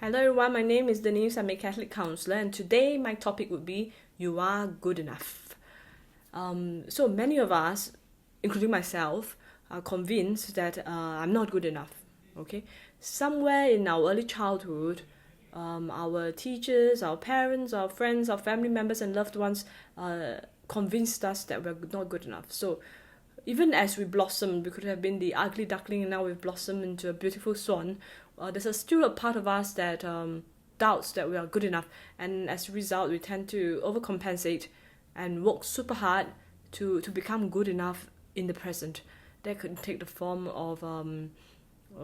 Hello everyone, my name is Denise. I'm a Catholic counselor, and today my topic would be You Are Good Enough. So many of us, including myself, are convinced that I'm not good enough. Okay, somewhere in our early childhood, our teachers, our parents, our friends, our family members, and loved ones convinced us that we're not good enough. So even as we blossom, we could have been the ugly duckling, and now we've blossomed into a beautiful swan. Still a part of us that doubts that we are good enough, and as a result, we tend to overcompensate and work super hard to become good enough in the present. That could take the form of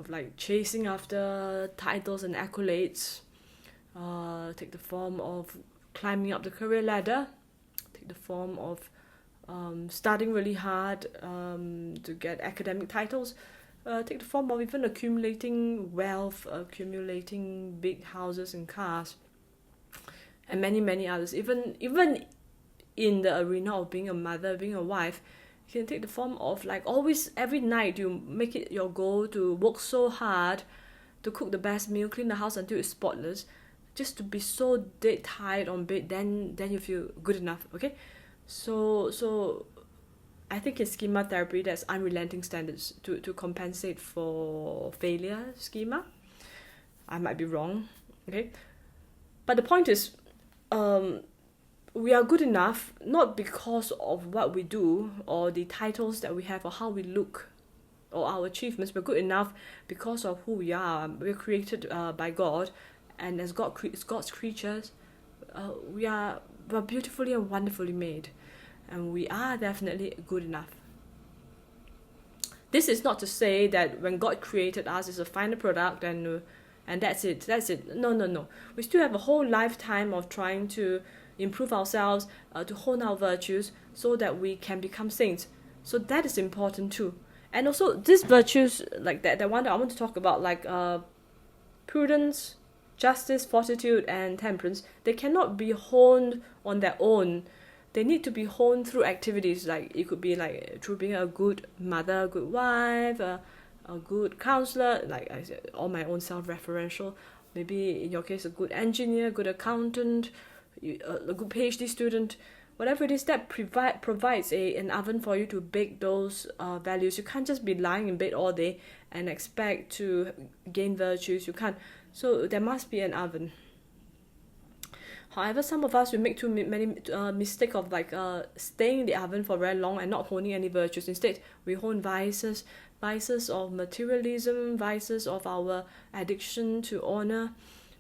like chasing after titles and accolades, take the form of climbing up the career ladder, take the form of studying really hard to get academic titles, take the form of even accumulating wealth, accumulating big houses and cars, and many many others. Even in the arena of being a mother, being a wife, it can take the form of like always every night you make it your goal to work so hard to cook the best meal, clean the house until it's spotless, just to be so dead tired on bed. Then you feel good enough. Okay, so I think in schema therapy there's unrelenting standards to compensate for failure schema. I might be wrong, okay? But the point is, we are good enough not because of what we do or the titles that we have or how we look or our achievements. We're good enough because of who we are. We're created by God, and as God's creatures, we're beautifully and wonderfully made, and we are definitely good enough. This is not to say that when God created us, it's a final product and that's it. No. We still have a whole lifetime of trying to improve ourselves, to hone our virtues, so that we can become saints. So that is important too. And also these virtues, like that one that I want to talk about, like prudence, justice, fortitude, and temperance, they cannot be honed on their own. They need to be honed through activities. Like it could be like through being a good mother, a good wife, a good counselor, like I said, all my own self-referential. Maybe in your case, a good engineer, good accountant, a good PhD student, whatever it is that provides an oven for you to bake those values. You can't just be lying in bed all day and expect to gain virtues. You can't. So there must be an oven. However, some of us will make too many mistake of like staying in the oven for very long and not honing any virtues. Instead, we hone vices of materialism, vices of our addiction to honor,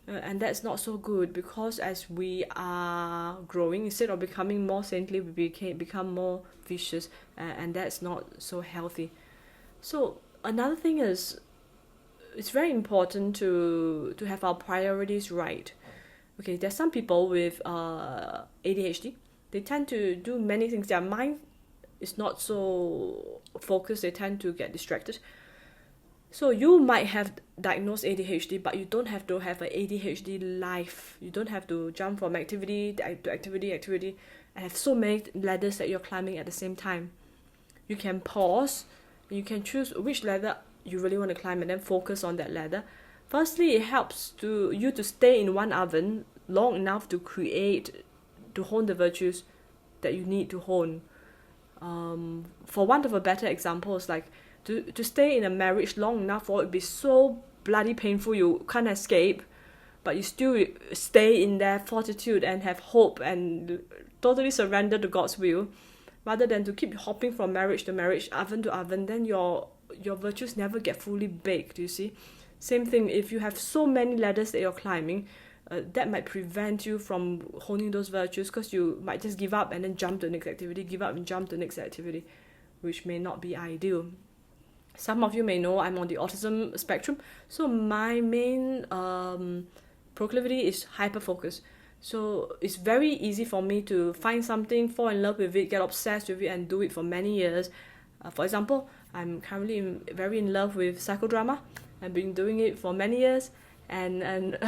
and that's not so good, because as we are growing, instead of becoming more saintly, we become more vicious, and that's not so healthy. So another thing is, it's very important to have our priorities right. Okay, there's some people with ADHD. They tend to do many things. Their mind is not so focused. They tend to get distracted. So you might have diagnosed ADHD, but you don't have to have an ADHD life. You don't have to jump from activity to activity, and have so many ladders that you're climbing at the same time. You can pause, and you can choose which ladder you really want to climb, and then focus on that ladder. Firstly, it helps you to stay in one oven long enough to hone the virtues that you need to hone. For want of a better example, it's like to stay in a marriage long enough for it to be so bloody painful you can't escape, but you still stay in there, fortitude, and have hope and totally surrender to God's will, rather than to keep hopping from marriage to marriage, oven to oven. Then your virtues never get fully baked, you see. Same thing, if you have so many ladders that you're climbing, that might prevent you from honing those virtues, because you might just give up and then jump to the next activity, give up and jump to the next activity, which may not be ideal. Some of you may know I'm on the autism spectrum, so my main proclivity is hyperfocus. So it's very easy for me to find something, fall in love with it, get obsessed with it, and do it for many years. For example, I'm currently very in love with psychodrama. I've been doing it for many years, and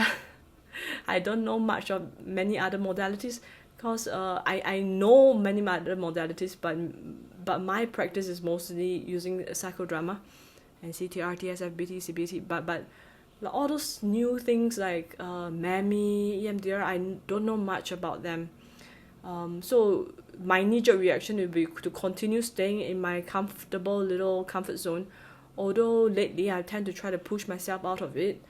I don't know much of many other modalities, because I know many other modalities, but my practice is mostly using psychodrama and CTR, TSF, BT, CBT. But Like all those new things like MAMI, EMDR, I don't know much about them. So my knee-jerk reaction will be to continue staying in my comfortable little comfort zone, although lately I tend to try to push myself out of it,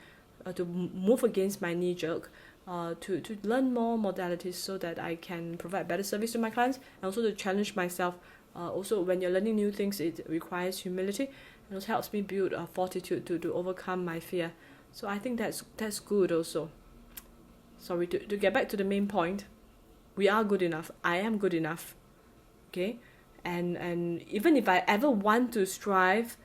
to move against my knee-jerk, to learn more modalities so that I can provide better service to my clients, and also to challenge myself. Also, when you're learning new things, it requires humility, and it helps me build a fortitude to overcome my fear. So I think that's good also. Sorry, to get back to the main point, we are good enough. I am good enough. Okay? And even if I ever want to strive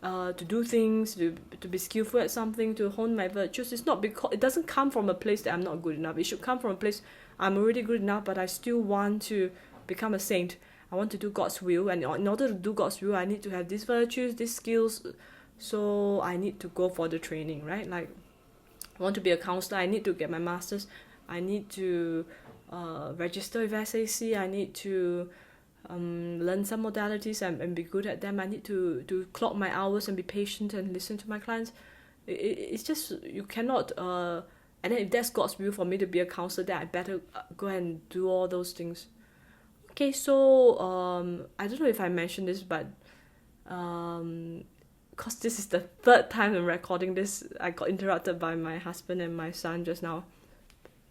to do things, to be skillful at something, to hone my virtues, it's not because it doesn't come from a place that I'm not good enough. It should come from a place I'm already good enough, but I still want to become a saint. I want to do God's will, and in order to do God's will, I need to have these virtues, these skills. So I need to go for the training, right? Like, I want to be a counselor, I need to get my master's. I need to register with SAC. I need to learn some modalities and be good at them. I need to clock my hours and be patient and listen to my clients. It's just, you cannot and then if that's God's will for me to be a counselor, then I better go and do all those things. Okay, so I don't know if I mentioned this, but because this is the third time I'm recording this, I got interrupted by my husband and my son just now.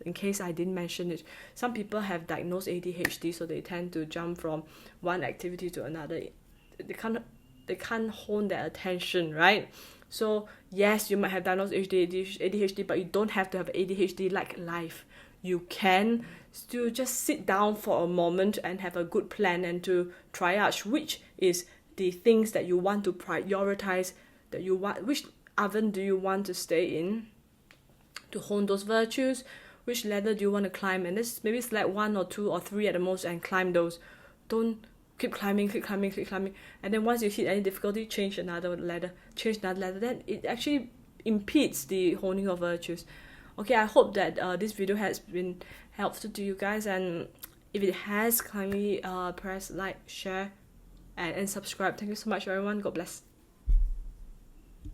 In case I didn't mention it, some people have diagnosed ADHD, so they tend to jump from one activity to another. They can't hold their attention, right? So yes, you might have diagnosed ADHD, but you don't have to have ADHD like life. You can still just sit down for a moment and have a good plan and to triage which is the things that you want to prioritize, that you want, which oven do you want to stay in to hone those virtues, which ladder do you want to climb, and this maybe select 1 or 2 or 3 at the most and climb those. Don't keep climbing, and then once you hit any difficulty, change another ladder, then it actually impedes the honing of virtues. Okay, I hope that this video has been helpful to you guys, and if it has, kindly press like, share, and subscribe. Thank you so much, everyone. God bless.